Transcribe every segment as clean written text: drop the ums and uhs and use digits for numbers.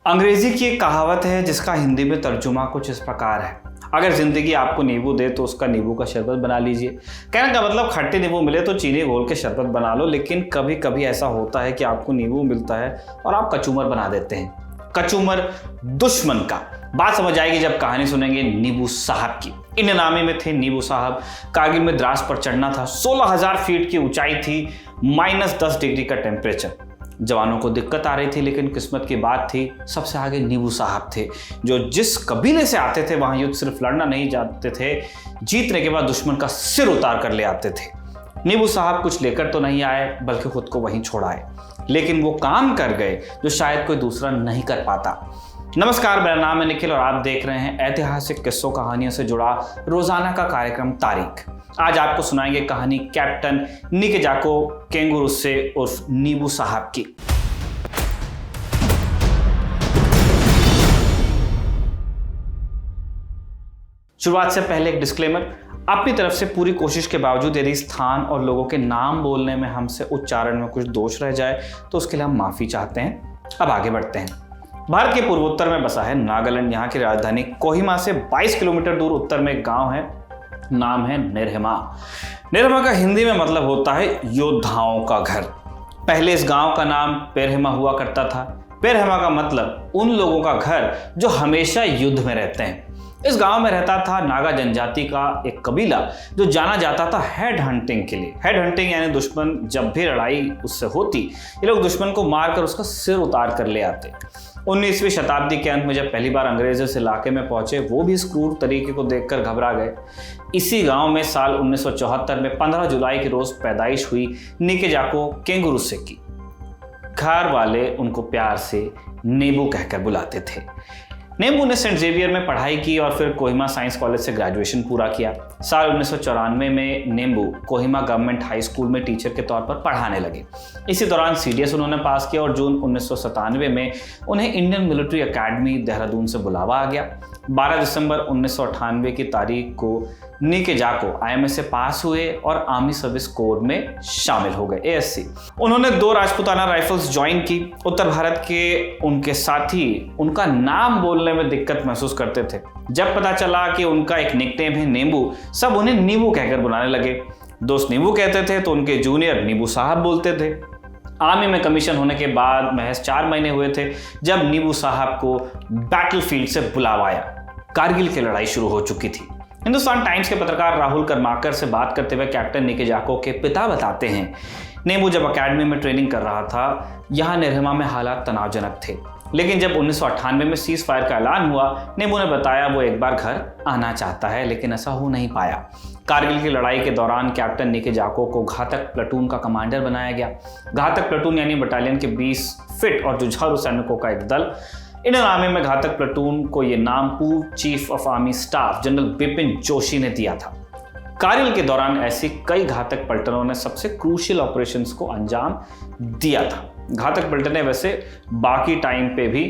अंग्रेजी की एक कहावत है जिसका हिंदी में तर्जुमा कुछ इस प्रकार है, अगर जिंदगी आपको नींबू दे तो उसका नींबू का शरबत बना लीजिए। कहने का मतलब खट्टे नींबू मिले तो चीनी घोल के शरबत बना लो, लेकिन कभी कभी ऐसा होता है कि आपको नींबू मिलता है और आप कचूमर बना देते हैं। कचूमर दुश्मन का। बात समझ आएगी जब कहानी सुनेंगे नींबू साहब की। इन नामे में थे नींबू साहब। कारगिल में द्रास पर चढ़ना था, 16,000 फीट की ऊंचाई थी, -10 डिग्री का टेम्परेचर। जवानों को दिक्कत आ रही थी, लेकिन किस्मत की बात थी सबसे आगे नींबू साहब थे, जो जिस कबीले से आते थे वहां युद्ध सिर्फ लड़ना नहीं जाते थे, जीतने के बाद दुश्मन का सिर उतार कर ले आते थे। नींबू साहब कुछ लेकर तो नहीं आए, बल्कि खुद को वहीं छोड़ आए, लेकिन वो काम कर गए जो शायद कोई दूसरा नहीं कर पाता। नमस्कार, मेरा नाम है निखिल और आप देख रहे हैं ऐतिहासिक किस्सों कहानियों से जुड़ा रोजाना का कार्यक्रम तारीख। आज आपको सुनाएंगे कहानी कैप्टन निकेजाको केंगुरुसे उर्फ नींबू साहब की। शुरुआत से पहले एक डिस्क्लेमर। अपनी तरफ से पूरी कोशिश के बावजूद यदि स्थान और लोगों के नाम बोलने में हमसे उच्चारण में कुछ दोष रह जाए तो उसके लिए हम माफी चाहते हैं। अब आगे बढ़ते हैं। भारत के पूर्वोत्तर में बसा है नागालैंड। यहाँ की राजधानी कोहिमा से 22 किलोमीटर दूर उत्तर में एक गांव है, नाम है निरहिमा। निरहिमा का हिंदी में मतलब होता है योद्धाओं का घर। पहले इस गांव का नाम पेरहिमा हुआ करता था। पेरहिमा का मतलब उन लोगों का घर जो हमेशा युद्ध में रहते हैं। इस गांव में रहता था नागा जनजाति का एक कबीला जो जाना जाता था हेड हंटिंग के लिए। हेड हंटिंग यानी दुश्मन जब भी लड़ाई उससे होती, ये लोग दुश्मन को मारकर उसका सिर उतार कर ले आते। 19वीं शताब्दी के अंत में जब पहली बार अंग्रेज इस इलाके में पहुंचे, वो भी इस क्रूर तरीके को देखकर घबरा गए। इसी गांव में साल 1974 में 15 जुलाई के रोज पैदाइश हुई निकेजाको केंगुरुसे की। घर वाले उनको प्यार से नींबू कहकर बुलाते थे। नींबू ने सेंट जेवियर में पढ़ाई की और फिर कोहिमा साइंस कॉलेज से ग्रेजुएशन पूरा किया। साल 1994 में नींबू कोहिमा गवर्नमेंट हाई स्कूल में टीचर के तौर पर पढ़ाने लगे। इसी दौरान सीडीएस उन्होंने पास किया और जून 1997 में उन्हें इंडियन मिलिट्री एकेडमी देहरादून से बुलावा आ गया। 12 दिसंबर 1998 की तारीख को निकेजाको आईएमए से पास हुए और आर्मी सर्विस कोर में शामिल हो गए, एएससी। उन्होंने 2 राजपूताना राइफल्स ज्वाइन की। उत्तर भारत के उनके साथी उनका नाम बोलने में दिक्कत महसूस करते थे। जब पता चला कि उनका एक निकनेम है नींबू, सब उन्हें नींबू कहकर बुलाने लगे। दोस्त नींबू कहते थे तो उनके जूनियर नींबू साहब बोलते थे। आर्मी में कमीशन होने के बाद महज 4 महीने हुए थे जब नींबू साहब को बैटलफील्ड से बुलावा आया। कारगिल की लड़ाई शुरू हो चुकी थी। हिंदुस्तान टाइम्स के पत्रकार राहुल कर्माकर से बात करते हुए कैप्टन निकेजाको के पिता बताते हैं, नींबू जब अकेडमी में ट्रेनिंग कर रहा था, यहाँ निरहिमा में हालात तनावजनक थे, लेकिन जब 1998 में सीज फायर का ऐलान हुआ, नींबू ने बताया वो एक बार घर आना चाहता है, लेकिन ऐसा हो नहीं पाया। कारगिल की लड़ाई के दौरान कैप्टन निकेजाको को घातक प्लाटून का कमांडर बनाया गया। घातक प्लाटून यानी बटालियन के 20 फिट और जुझारू सैनिकों का एक दल। इन नामे में घातक प्लाटून को ये नाम पूर्व chief of army staff general Bipin Joshi ने दिया था। कारगिल के दौरान ऐसी कई घातक पलटनों ने सबसे क्रूशियल ऑपरेशंस को अंजाम दिया था। घातक पलटनें वैसे बाकी टाइम पे भी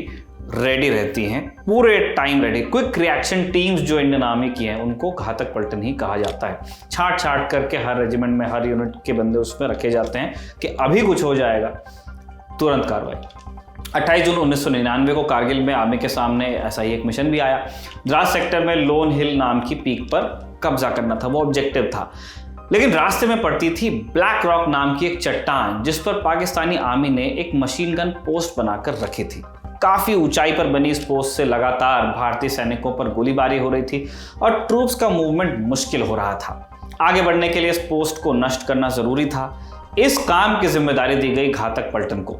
रेडी रहती हैं, पूरे time ready. Quick reaction teams जो इंडियन आर्मी की हैं, उनको घातक पलटन ही कहा जाता है। छाट छाट करके हर रेजिमेंट में हर यूनिट के बंदे उसमें रखे जाते हैं कि अभी कुछ हो जाएगा, तुरंत कार्रवाई। 28 जून 1999 को कारगिल में आर्मी के सामने ऐसा ही एक मिशन भी आया। द्रास सेक्टर में लोन हिल नाम की पीक पर कब्जा करना था, वो ऑब्जेक्टिव था। लेकिन रास्ते में पड़ती थी ब्लैक रॉक नाम की एक चट्टान, जिस पर पाकिस्तानी आर्मी ने एक मशीन गन पोस्ट बनाकर रखी थी। काफी ऊंचाई पर बनी इस पोस्ट से लगातार भारतीय सैनिकों पर गोलीबारी हो रही थी और ट्रूप्स का मूवमेंट मुश्किल हो रहा था। आगे बढ़ने के लिए इस पोस्ट को नष्ट करना जरूरी था। इस काम की जिम्मेदारी दी गई घातक पलटन को।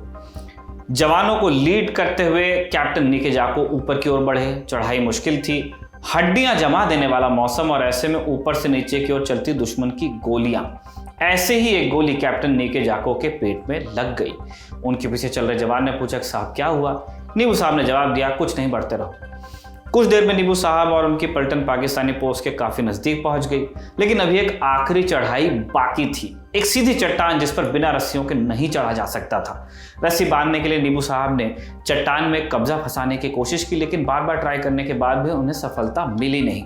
जवानों को लीड करते हुए कैप्टन निकेजाको ऊपर की ओर बढ़े। चढ़ाई मुश्किल थी, हड्डियां जमा देने वाला मौसम और ऐसे में ऊपर से नीचे की ओर चलती दुश्मन की गोलियां। ऐसे ही एक गोली कैप्टन निकेजाको के पेट में लग गई। उनके पीछे चल रहे जवान ने पूछा, साहब क्या हुआ? नींबू साहब ने जवाब दिया, कुछ नहीं, बढ़ते रहो। कुछ देर में नींबू साहब और उनकी पलटन पाकिस्तानी पोस्ट के काफी नजदीक पहुंच गई, लेकिन अभी एक आखिरी चढ़ाई बाकी थी। एक सीधी चट्टान जिस पर बिना रस्सियों के नहीं चढ़ा जा सकता था। रस्सी बांधने के लिए नींबू साहब ने चट्टान में कब्जा फंसाने की कोशिश की, लेकिन बार बार ट्राई करने के बाद भी उन्हें सफलता मिली नहीं।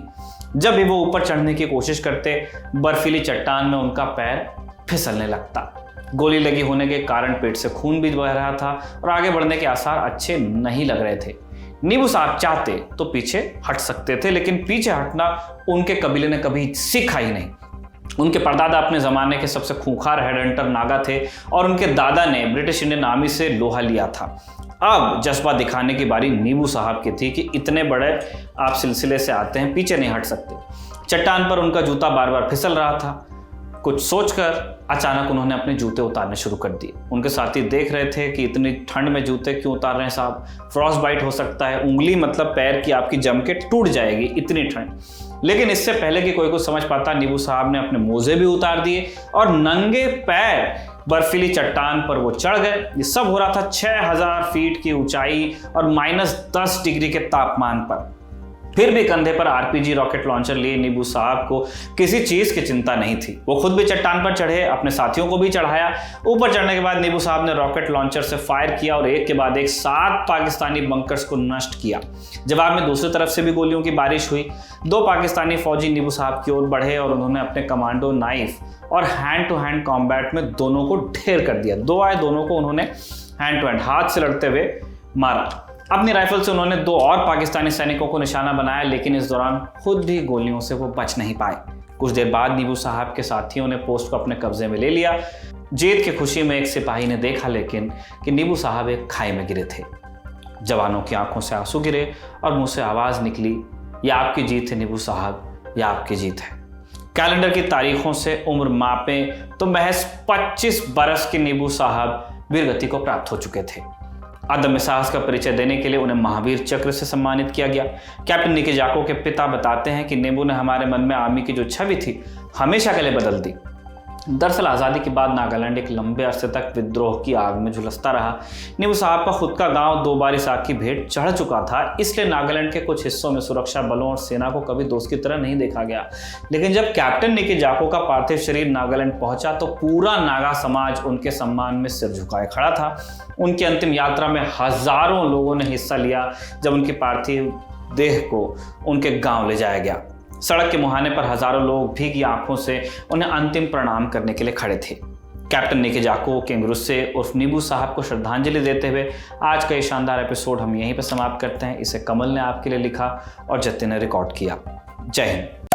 जब भी वो ऊपर चढ़ने की कोशिश करते, बर्फीली चट्टान में उनका पैर फिसलने लगता। गोली लगी होने के कारण पेट से खून भी बह रहा था और आगे बढ़ने के आसार अच्छे नहीं लग रहे थे। नीबू साहब चाहते तो पीछे हट सकते थे, लेकिन पीछे हटना उनके कबीले ने कभी सीखा ही नहीं। उनके परदादा अपने ज़माने के सबसे खूंखार हेडहंटर नागा थे और उनके दादा ने ब्रिटिश इंडियन आर्मी से लोहा लिया था। अब जज्बा दिखाने की बारी नीबू साहब की थी कि इतने बड़े आप सिलसिले से आते हैं, पीछे नहीं हट सकते। चट्टान पर उनका जूता बार बार फिसल रहा था। कुछ सोचकर अचानक उन्होंने अपने जूते उतारने शुरू कर दिए। उनके साथी देख रहे थे कि इतनी ठंड में जूते क्यों उतार रहे हैं साहब, फ्रॉस्ट बाइट हो सकता है, उंगली मतलब पैर की आपकी जम के टूट जाएगी, इतनी ठंड। लेकिन इससे पहले कि कोई कुछ समझ पाता, नीबू साहब ने अपने मोजे भी उतार दिए और नंगे पैर बर्फीली चट्टान पर वो चढ़ गए। ये सब हो रहा था 6000 फीट की ऊंचाई और -10 डिग्री के तापमान पर। फिर भी कंधे पर आरपीजी रॉकेट लॉन्चर लिए नीबू साहब को किसी चीज की चिंता नहीं थी। वो खुद भी चट्टान पर चढ़े, अपने साथियों को भी चढ़ाया। ऊपर चढ़ने के बाद नीबू साहब ने रॉकेट लॉन्चर से फायर किया और एक के बाद एक 7 पाकिस्तानी बंकर्स को नष्ट किया। जवाब में दूसरी तरफ से भी गोलियों की बारिश हुई। 2 पाकिस्तानी फौजी नीबू साहब की ओर बढ़े और उन्होंने अपने कमांडो नाइफ और हैंड टू हैंड कॉम्बैट में दोनों को ढेर कर दिया। 2 आए, दोनों को उन्होंने हैंड टू हैंड हाथ से लड़ते हुए मारा। अपनी राइफल से उन्होंने 2 और पाकिस्तानी सैनिकों को निशाना बनाया, लेकिन इस दौरान खुद भी गोलियों से वो बच नहीं पाए। कुछ देर बाद नीबू साहब के साथियों ने पोस्ट को अपने कब्जे में ले लिया। जीत की खुशी में एक सिपाही ने देखा लेकिन कि नीबू साहब एक खाई में गिरे थे। जवानों की आंखों से आंसू गिरे और मुंह से आवाज निकली, यह आपकी जीत है नीबू साहब, यह आपकी जीत है। कैलेंडर की तारीखों से उम्र मापें तो महज 25 बरस के नीबू साहब वीरगति को प्राप्त हो चुके थे। अदम्य साहस का परिचय देने के लिए उन्हें महावीर चक्र से सम्मानित किया गया। कैप्टन निकी जाको के पिता बताते हैं कि नीबू ने हमारे मन में आर्मी की जो छवि थी हमेशा के लिए बदल दी। दरअसल आज़ादी के बाद नागालैंड एक लंबे अरसे तक विद्रोह की आग में झुलसता रहा। नीबू साहब का खुद का गांव 2 बार इस आग की भेंट चढ़ चुका था, इसलिए नागालैंड के कुछ हिस्सों में सुरक्षा बलों और सेना को कभी दोस्त की तरह नहीं देखा गया। लेकिन जब कैप्टन निकी जाको का पार्थिव शरीर नागालैंड पहुंचा तो पूरा नागा समाज उनके सम्मान में सिर झुकाए खड़ा था। उनकी अंतिम यात्रा में हजारों लोगों ने हिस्सा लिया जब उनके पार्थिव देह को उनके गाँव ले जाया गया। सड़क के मुहाने पर हजारों लोग भीगी आंखों से उन्हें अंतिम प्रणाम करने के लिए खड़े थे। कैप्टन निकी जाको किंग रुस्से उर्फ नीबू साहब को श्रद्धांजलि देते हुए आज का ये शानदार एपिसोड हम यहीं पर समाप्त करते हैं। इसे कमल ने आपके लिए लिखा और जतिन ने रिकॉर्ड किया। जय हिंद।